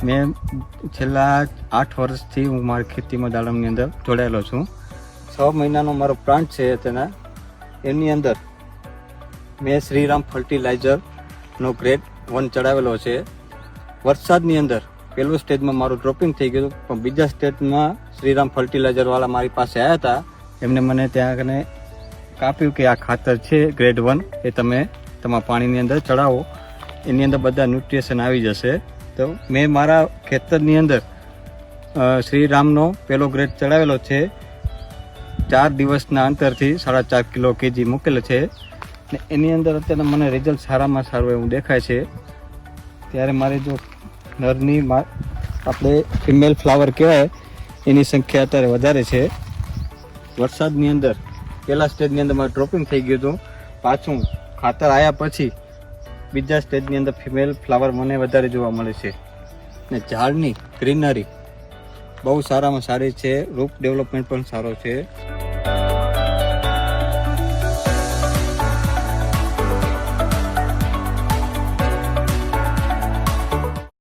મેં છેલ્લા 8 વર્ષથી હું મારી ખેતીમાં દાડમની અંદર જોડાયેલો છું. 6 મહિનાનો મારો પ્લાન્ટ છે તેના એની અંદર મેં શ્રીરામ ફર્ટિલાઇઝરનો ગ્રેડ 1 ચડાવેલો છે. વરસાદની અંદર પહેલું સ્ટેજમાં મારું ડ્રોપિંગ થઈ ગયું, પણ બીજા સ્ટેજમાં શ્રીરામ ફર્ટિલાઇઝરવાળા મારી પાસે આવ્યા હતા. એમને મને ત્યાં કને કાપ્યું કે આ ખાતર છે ગ્રેડ 1, એ તમે તમારા પાણીની અંદર ચડાવો, એની અંદર બધા ન્યુટ્રિશન આવી જશે. તો મેં મારા ખેતરની અંદર શ્રીરામનો પહેલો ગ્રેડ ચડાવેલો છે. 4 દિવસના અંતરથી 4.5 કિલો કેજી મૂકેલો છે ને એની અંદર અત્યારે મને રિઝલ્ટ સારામાં સારું એવું દેખાય છે. ત્યારે મારે જો નરની આપણે ફિમેલ ફ્લાવર કહેવાય એની સંખ્યા અત્યારે વધારે છે. વરસાદની અંદર પહેલા સ્ટેજની અંદર મારું ડ્રોપિંગ થઈ ગયું હતું, પાછું ખાતર આવ્યા પછી બીજા સ્ટેજની અંદર ફિમેલ ફ્લાવર મને વધારે જોવા મળે છે ને ઝાડની ગ્રીનરી બહુ સારામાં સારી છે, રૂપ ડેવલપમેન્ટ પણ સારો છે.